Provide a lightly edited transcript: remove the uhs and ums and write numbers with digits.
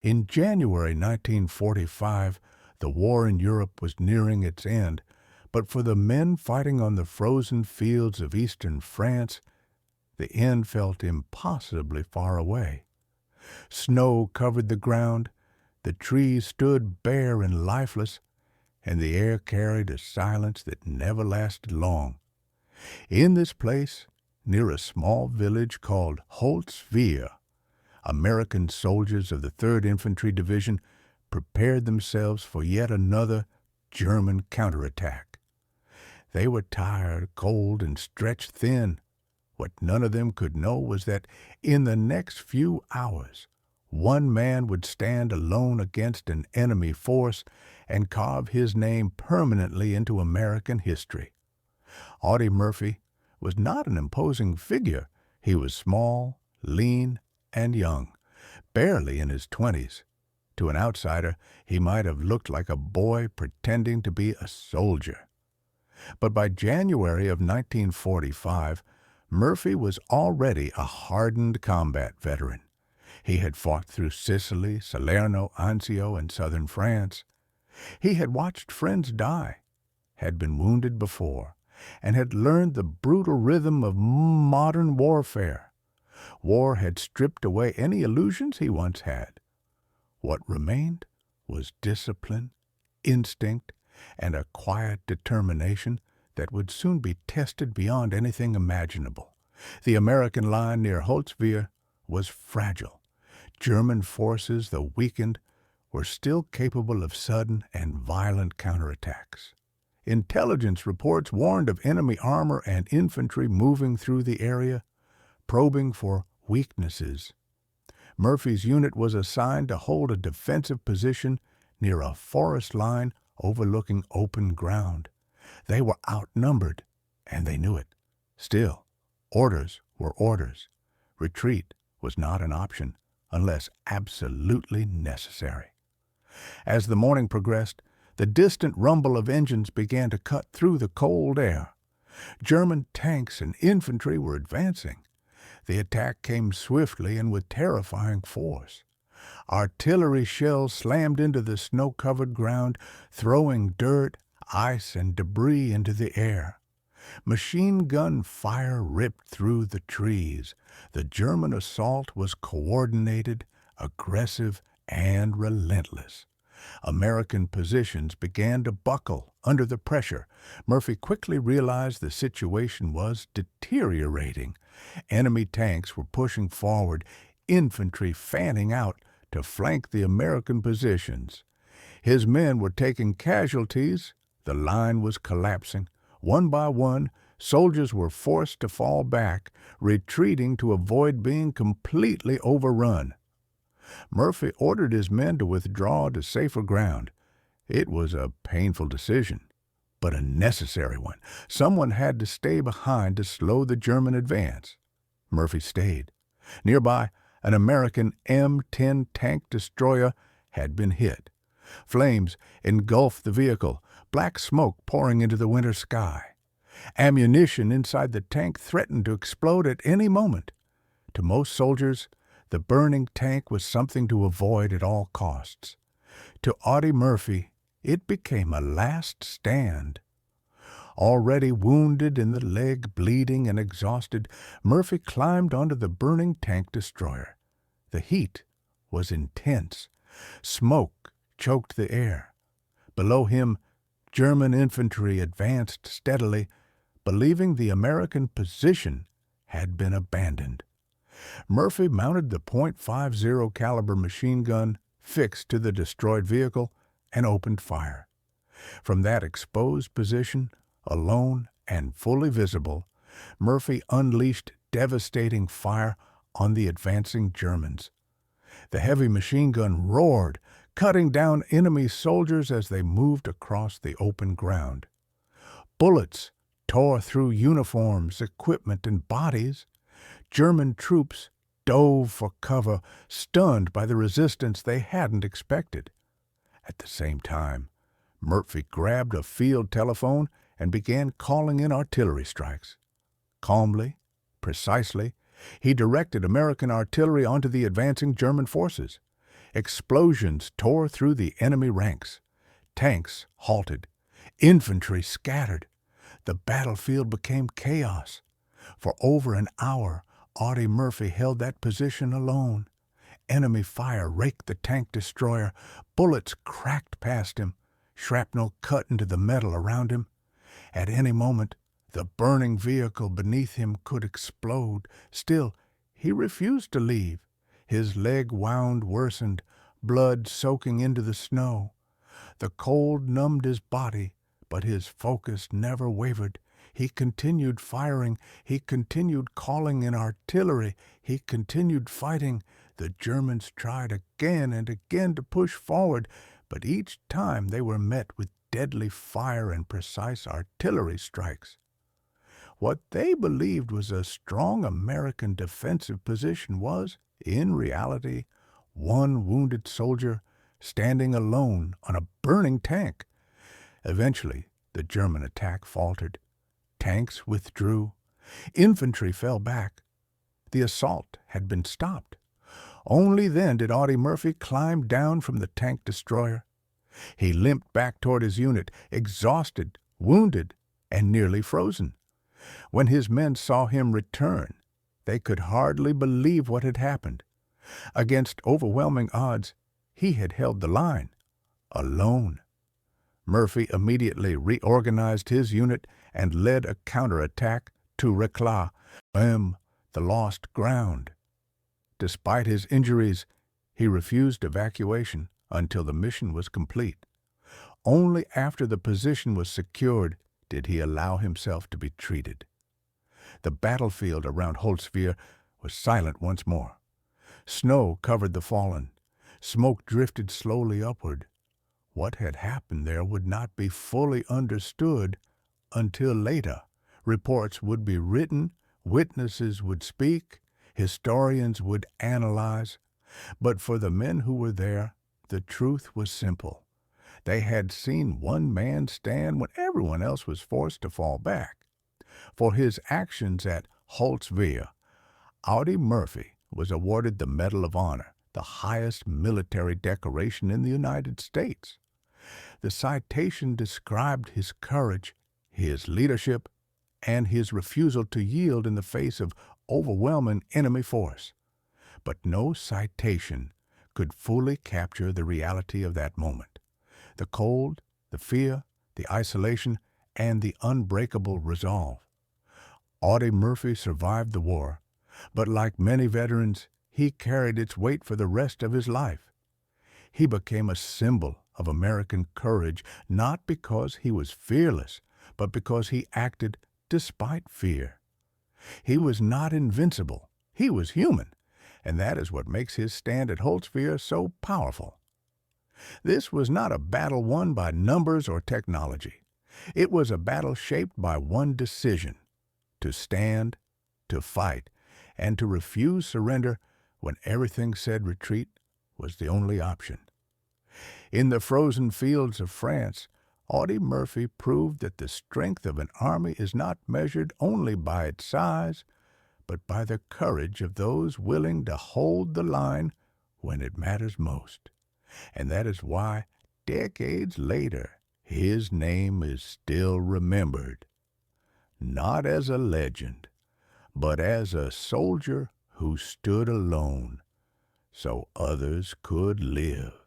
In January 1945, the war in Europe was nearing its end, but for the men fighting on the frozen fields of eastern France, the end felt impossibly far away. Snow covered the ground, the trees stood bare and lifeless, and the air carried a silence that never lasted long. In this place, near a small village called Holtzwihr, American soldiers of the 3rd Infantry Division prepared themselves for yet another German counterattack. They were tired, cold, and stretched thin. What none of them could know was that in the next few hours, one man would stand alone against an enemy force and carve his name permanently into American history. Audie Murphy was not an imposing figure. He was small, lean, and young, barely in his 20s. To an outsider, he might have looked like a boy pretending to be a soldier. But by January of 1945, Murphy was already a hardened combat veteran. He had fought through Sicily, Salerno, Anzio, and southern France. He had watched friends die, had been wounded before, and had learned the brutal rhythm of modern warfare. War had stripped away any illusions he once had. What remained was discipline, instinct, and a quiet determination that would soon be tested beyond anything imaginable. The American line near Holtzwihr was fragile. German forces, though weakened, were still capable of sudden and violent counterattacks. Intelligence reports warned of enemy armor and infantry moving through the area, probing for weaknesses. Murphy's unit was assigned to hold a defensive position near a forest line overlooking open ground. They were outnumbered, and they knew it. Still, orders were orders. Retreat was not an option unless absolutely necessary. As the morning progressed, the distant rumble of engines began to cut through the cold air. German tanks and infantry were advancing. The attack came swiftly and with terrifying force. Artillery shells slammed into the snow-covered ground, throwing dirt, ice, and debris into the air. Machine gun fire ripped through the trees. The German assault was coordinated, aggressive, and relentless. American positions began to buckle under the pressure. Murphy quickly realized the situation was deteriorating. Enemy tanks were pushing forward, infantry fanning out to flank the American positions. His men were taking casualties. The line was collapsing. One by one, soldiers were forced to fall back, retreating to avoid being completely overrun. Murphy ordered his men to withdraw to safer ground. It was a painful decision, but a necessary one. Someone had to stay behind to slow the German advance. Murphy stayed. Nearby, an American M10 tank destroyer had been hit. Flames engulfed the vehicle, black smoke pouring into the winter sky. Ammunition inside the tank threatened to explode at any moment. To most soldiers, the burning tank was something to avoid at all costs. To Audie Murphy, it became a last stand. Already wounded in the leg, bleeding and exhausted, Murphy climbed onto the burning tank destroyer. The heat was intense. Smoke choked the air. Below him, German infantry advanced steadily, believing the American position had been abandoned. Murphy mounted the .50 caliber machine gun fixed to the destroyed vehicle and opened fire. From that exposed position, alone and fully visible, Murphy unleashed devastating fire on the advancing Germans. The heavy machine gun roared, cutting down enemy soldiers as they moved across the open ground. Bullets tore through uniforms, equipment, and bodies. German troops dove for cover, stunned by the resistance they hadn't expected. At the same time, Murphy grabbed a field telephone and began calling in artillery strikes. Calmly, precisely, he directed American artillery onto the advancing German forces. Explosions tore through the enemy ranks. Tanks halted. Infantry scattered. The battlefield became chaos. For over an hour, Audie Murphy held that position alone. Enemy fire raked the tank destroyer. Bullets cracked past him. Shrapnel cut into the metal around him. At any moment, the burning vehicle beneath him could explode. Still, he refused to leave. His leg wound worsened, blood soaking into the snow. The cold numbed his body, but his focus never wavered. He continued firing. He continued calling in artillery. He continued fighting. The Germans tried again and again to push forward, but each time they were met with deadly fire and precise artillery strikes. What they believed was a strong American defensive position was, in reality, one wounded soldier standing alone on a burning tank. Eventually, the German attack faltered. Tanks withdrew. Infantry fell back. The assault had been stopped. Only then did Audie Murphy climb down from the tank destroyer. He limped back toward his unit, exhausted, wounded, and nearly frozen. When his men saw him return, they could hardly believe what had happened. Against overwhelming odds, he had held the line, alone. Murphy immediately reorganized his unit and led a counterattack to reclaim the lost ground. Despite his injuries, he refused evacuation until the mission was complete. Only after the position was secured did he allow himself to be treated. The battlefield around Holtzwihr was silent once more. Snow covered the fallen. Smoke drifted slowly upward. What had happened there would not be fully understood until later. Reports would be written, witnesses would speak, historians would analyze. But for the men who were there, the truth was simple. They had seen one man stand when everyone else was forced to fall back. For his actions at Holtzwihr, Audie Murphy was awarded the Medal of Honor, the highest military decoration in the United States. The citation described his courage, his leadership, and his refusal to yield in the face of overwhelming enemy force. But no citation could fully capture the reality of that moment. The cold, the fear, the isolation, and the unbreakable resolve. Audie Murphy survived the war, but like many veterans, he carried its weight for the rest of his life. He became a symbol of American courage, not because he was fearless, but because he acted despite fear. He was not invincible. He was human, and that is what makes his stand at Holtzwihr so powerful. This was not a battle won by numbers or technology. It was a battle shaped by one decision: to stand, to fight, and to refuse surrender when everything said retreat was the only option. In the frozen fields of France, Audie Murphy proved that the strength of an army is not measured only by its size, but by the courage of those willing to hold the line when it matters most. And that is why, decades later, his name is still remembered, not as a legend, but as a soldier who stood alone so others could live.